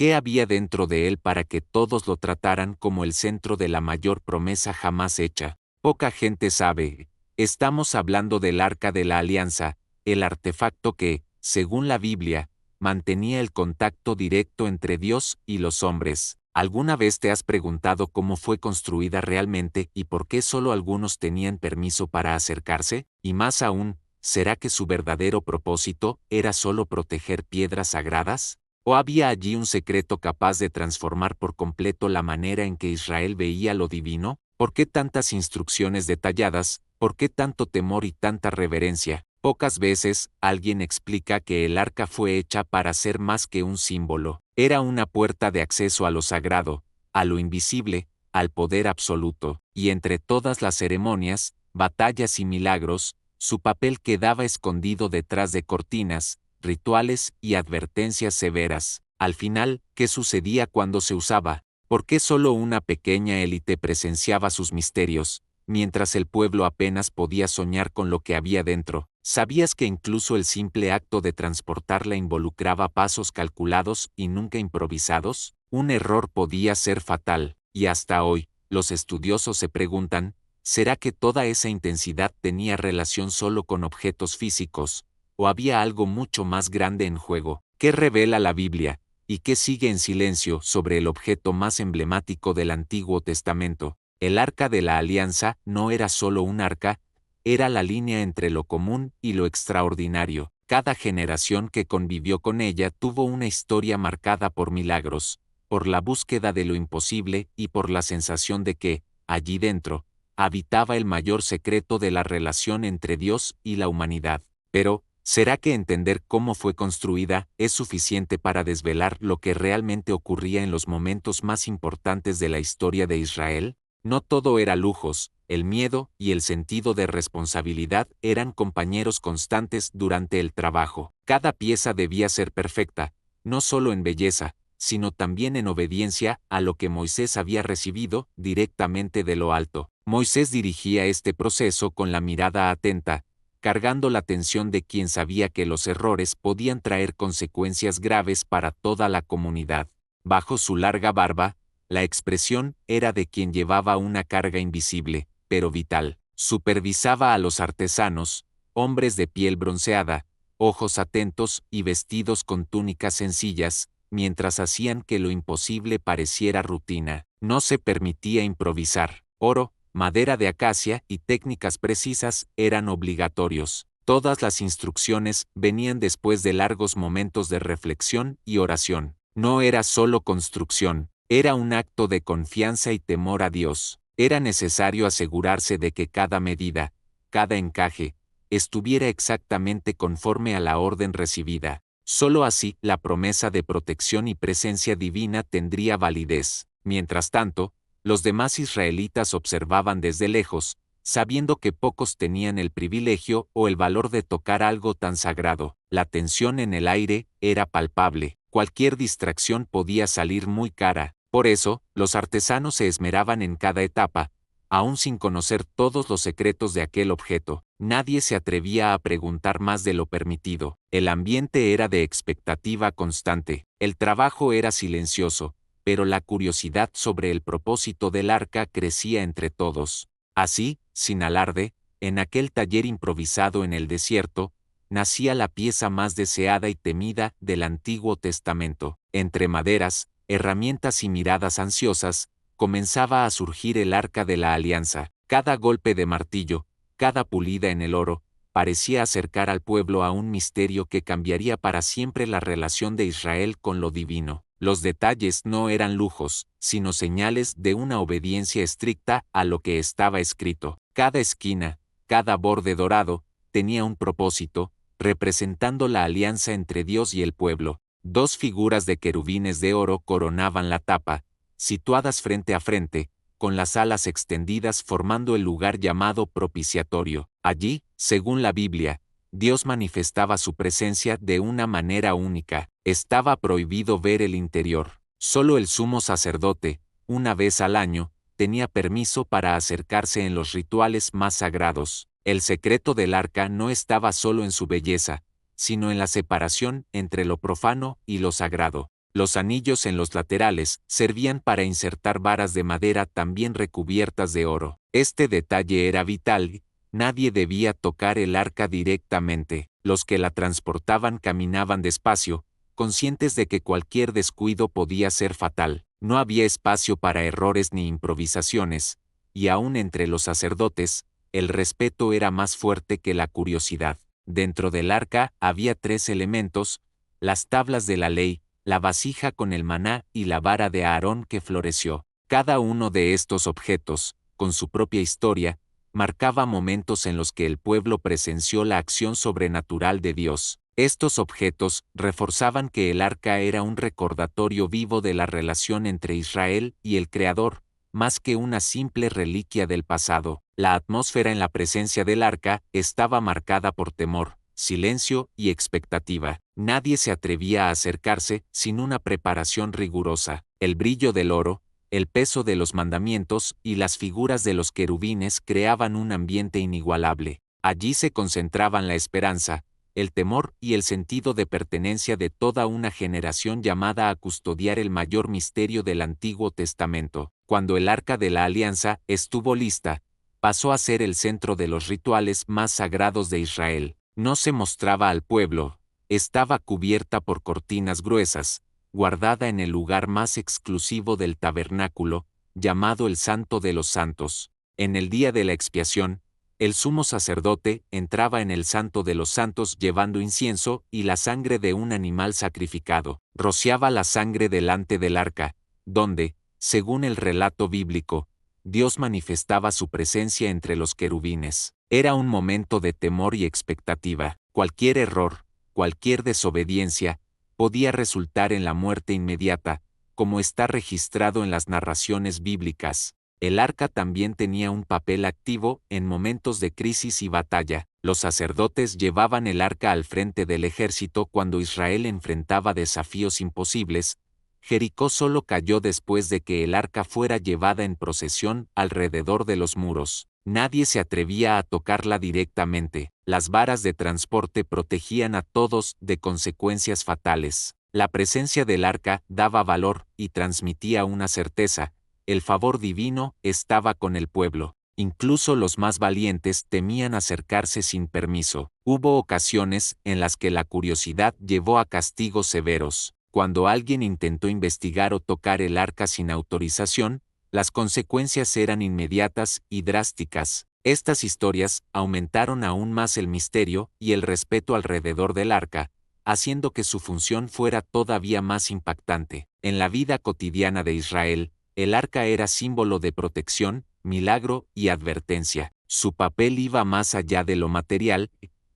¿Qué había dentro de él para que todos lo trataran como el centro de la mayor promesa jamás hecha? Poca gente sabe. Estamos hablando del Arca de la Alianza, el artefacto que, según la Biblia, mantenía el contacto directo entre Dios y los hombres. ¿Alguna vez te has preguntado cómo fue construida realmente y por qué solo algunos tenían permiso para acercarse? Y más aún, ¿será que su verdadero propósito era solo proteger piedras sagradas? ¿O había allí un secreto capaz de transformar por completo la manera en que Israel veía lo divino? ¿Por qué tantas instrucciones detalladas? ¿Por qué tanto temor y tanta reverencia? Pocas veces, alguien explica que el arca fue hecha para ser más que un símbolo. Era una puerta de acceso a lo sagrado, a lo invisible, al poder absoluto, y entre todas las ceremonias, batallas y milagros, su papel quedaba escondido detrás de cortinas, rituales y advertencias severas. Al final, ¿qué sucedía cuando se usaba? ¿Por qué solo una pequeña élite presenciaba sus misterios, mientras el pueblo apenas podía soñar con lo que había dentro? ¿Sabías que incluso el simple acto de transportarla involucraba pasos calculados y nunca improvisados? Un error podía ser fatal, y hasta hoy, los estudiosos se preguntan, ¿será que toda esa intensidad tenía relación solo con objetos físicos, o había algo mucho más grande en juego? ¿Qué revela la Biblia, y qué sigue en silencio sobre el objeto más emblemático del Antiguo Testamento? El Arca de la Alianza no era solo un arca, era la línea entre lo común y lo extraordinario. Cada generación que convivió con ella tuvo una historia marcada por milagros, por la búsqueda de lo imposible y por la sensación de que, allí dentro, habitaba el mayor secreto de la relación entre Dios y la humanidad. Pero, ¿será que entender cómo fue construida es suficiente para desvelar lo que realmente ocurría en los momentos más importantes de la historia de Israel? No todo era lujos, el miedo y el sentido de responsabilidad eran compañeros constantes durante el trabajo. Cada pieza debía ser perfecta, no solo en belleza, sino también en obediencia a lo que Moisés había recibido directamente de lo alto. Moisés dirigía este proceso con la mirada atenta, cargando la atención de quien sabía que los errores podían traer consecuencias graves para toda la comunidad. Bajo su larga barba, la expresión era de quien llevaba una carga invisible, pero vital. Supervisaba a los artesanos, hombres de piel bronceada, ojos atentos y vestidos con túnicas sencillas, mientras hacían que lo imposible pareciera rutina. No se permitía improvisar. Oro, madera de acacia y técnicas precisas eran obligatorios. Todas las instrucciones venían después de largos momentos de reflexión y oración. No era solo construcción, era un acto de confianza y temor a Dios. Era necesario asegurarse de que cada medida, cada encaje, estuviera exactamente conforme a la orden recibida. Solo así la promesa de protección y presencia divina tendría validez. Mientras tanto, los demás israelitas observaban desde lejos, sabiendo que pocos tenían el privilegio o el valor de tocar algo tan sagrado. La tensión en el aire era palpable. Cualquier distracción podía salir muy cara. Por eso, los artesanos se esmeraban en cada etapa, aún sin conocer todos los secretos de aquel objeto. Nadie se atrevía a preguntar más de lo permitido. El ambiente era de expectativa constante. El trabajo era silencioso, pero la curiosidad sobre el propósito del arca crecía entre todos. Así, sin alarde, en aquel taller improvisado en el desierto, nacía la pieza más deseada y temida del Antiguo Testamento. Entre maderas, herramientas y miradas ansiosas, comenzaba a surgir el Arca de la Alianza. Cada golpe de martillo, cada pulida en el oro, parecía acercar al pueblo a un misterio que cambiaría para siempre la relación de Israel con lo divino. Los detalles no eran lujos, sino señales de una obediencia estricta a lo que estaba escrito. Cada esquina, cada borde dorado, tenía un propósito, representando la alianza entre Dios y el pueblo. Dos figuras de querubines de oro coronaban la tapa, situadas frente a frente, con las alas extendidas formando el lugar llamado propiciatorio. Allí, según la Biblia, Dios manifestaba su presencia de una manera única. Estaba prohibido ver el interior. Solo el sumo sacerdote, una vez al año, tenía permiso para acercarse en los rituales más sagrados. El secreto del arca no estaba solo en su belleza, sino en la separación entre lo profano y lo sagrado. Los anillos en los laterales servían para insertar varas de madera también recubiertas de oro. Este detalle era vital. Nadie debía tocar el arca directamente. Los que la transportaban caminaban despacio, conscientes de que cualquier descuido podía ser fatal. No había espacio para errores ni improvisaciones, y aún entre los sacerdotes, el respeto era más fuerte que la curiosidad. Dentro del arca había 3 elementos: las tablas de la ley, la vasija con el maná y la vara de Aarón que floreció. Cada uno de estos objetos, con su propia historia, marcaba momentos en los que el pueblo presenció la acción sobrenatural de Dios. Estos objetos reforzaban que el arca era un recordatorio vivo de la relación entre Israel y el Creador, más que una simple reliquia del pasado. La atmósfera en la presencia del arca estaba marcada por temor, silencio y expectativa. Nadie se atrevía a acercarse sin una preparación rigurosa. El brillo del oro, el peso de los mandamientos y las figuras de los querubines creaban un ambiente inigualable. Allí se concentraban la esperanza, el temor y el sentido de pertenencia de toda una generación llamada a custodiar el mayor misterio del Antiguo Testamento. Cuando el Arca de la Alianza estuvo lista, pasó a ser el centro de los rituales más sagrados de Israel. No se mostraba al pueblo, estaba cubierta por cortinas gruesas, guardada en el lugar más exclusivo del tabernáculo, llamado el Santo de los Santos. En el día de la expiación, el sumo sacerdote entraba en el Santo de los Santos llevando incienso y la sangre de un animal sacrificado. Rociaba la sangre delante del arca, donde, según el relato bíblico, Dios manifestaba su presencia entre los querubines. Era un momento de temor y expectativa. Cualquier error, cualquier desobediencia, podía resultar en la muerte inmediata, como está registrado en las narraciones bíblicas. El arca también tenía un papel activo en momentos de crisis y batalla. Los sacerdotes llevaban el arca al frente del ejército cuando Israel enfrentaba desafíos imposibles. Jericó solo cayó después de que el arca fuera llevada en procesión alrededor de los muros. Nadie se atrevía a tocarla directamente. Las varas de transporte protegían a todos de consecuencias fatales. La presencia del arca daba valor y transmitía una certeza: el favor divino estaba con el pueblo. Incluso los más valientes temían acercarse sin permiso. Hubo ocasiones en las que la curiosidad llevó a castigos severos. Cuando alguien intentó investigar o tocar el arca sin autorización, las consecuencias eran inmediatas y drásticas. Estas historias aumentaron aún más el misterio y el respeto alrededor del arca, haciendo que su función fuera todavía más impactante. En la vida cotidiana de Israel, el arca era símbolo de protección, milagro y advertencia. Su papel iba más allá de lo material,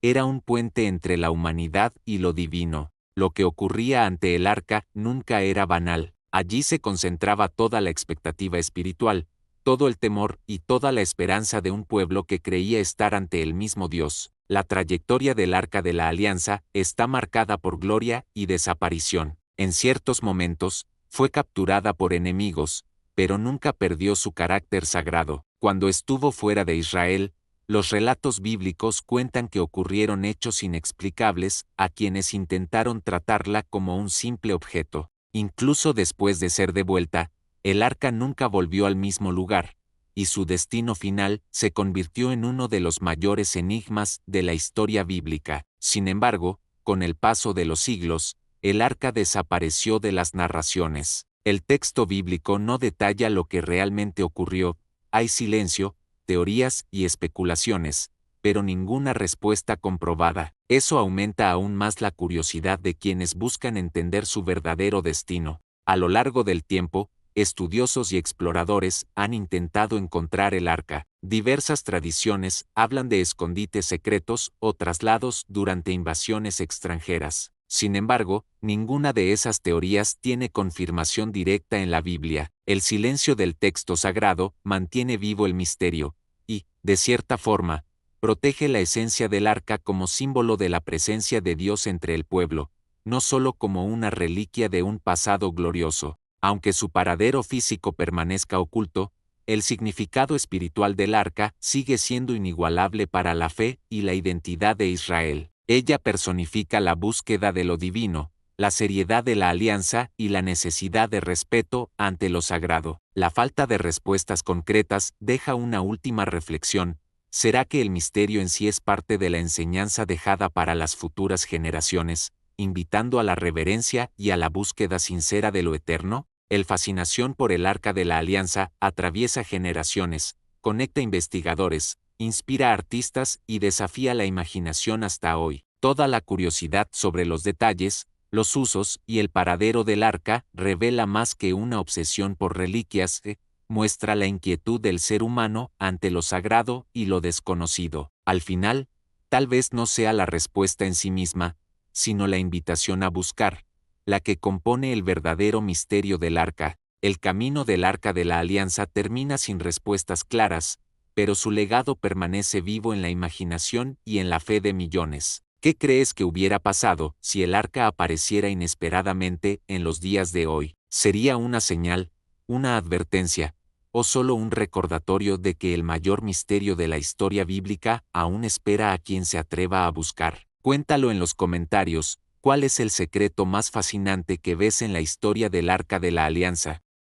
era un puente entre la humanidad y lo divino. Lo que ocurría ante el arca nunca era banal. Allí se concentraba toda la expectativa espiritual, todo el temor y toda la esperanza de un pueblo que creía estar ante el mismo Dios. La trayectoria del Arca de la Alianza está marcada por gloria y desaparición. En ciertos momentos, fue capturada por enemigos, pero nunca perdió su carácter sagrado. Cuando estuvo fuera de Israel, los relatos bíblicos cuentan que ocurrieron hechos inexplicables a quienes intentaron tratarla como un simple objeto. Incluso después de ser devuelta, el arca nunca volvió al mismo lugar, y su destino final se convirtió en uno de los mayores enigmas de la historia bíblica. Sin embargo, con el paso de los siglos, el arca desapareció de las narraciones. El texto bíblico no detalla lo que realmente ocurrió, hay silencio, teorías y especulaciones, pero ninguna respuesta comprobada. Eso aumenta aún más la curiosidad de quienes buscan entender su verdadero destino. A lo largo del tiempo, estudiosos y exploradores han intentado encontrar el arca. Diversas tradiciones hablan de escondites secretos o traslados durante invasiones extranjeras. Sin embargo, ninguna de esas teorías tiene confirmación directa en la Biblia. El silencio del texto sagrado mantiene vivo el misterio y, de cierta forma, protege la esencia del arca como símbolo de la presencia de Dios entre el pueblo, no solo como una reliquia de un pasado glorioso. Aunque su paradero físico permanezca oculto, el significado espiritual del arca sigue siendo inigualable para la fe y la identidad de Israel. Ella personifica la búsqueda de lo divino, la seriedad de la alianza y la necesidad de respeto ante lo sagrado. La falta de respuestas concretas deja una última reflexión. ¿Será que el misterio en sí es parte de la enseñanza dejada para las futuras generaciones, invitando a la reverencia y a la búsqueda sincera de lo eterno? El fascinación por el Arca de la Alianza atraviesa generaciones, conecta investigadores, inspira artistas y desafía la imaginación hasta hoy. Toda la curiosidad sobre los detalles, los usos y el paradero del arca revela más que una obsesión por reliquias, muestra la inquietud del ser humano ante lo sagrado y lo desconocido. Al final, tal vez no sea la respuesta en sí misma, sino la invitación a buscar, la que compone el verdadero misterio del arca. El camino del Arca de la Alianza termina sin respuestas claras, pero su legado permanece vivo en la imaginación y en la fe de millones. ¿Qué crees que hubiera pasado si el arca apareciera inesperadamente en los días de hoy? ¿Sería una señal, una advertencia, o solo un recordatorio de que el mayor misterio de la historia bíblica aún espera a quien se atreva a buscar? Cuéntalo en los comentarios. ¿Cuál es el secreto más fascinante que ves en la historia del Arca de la Alianza?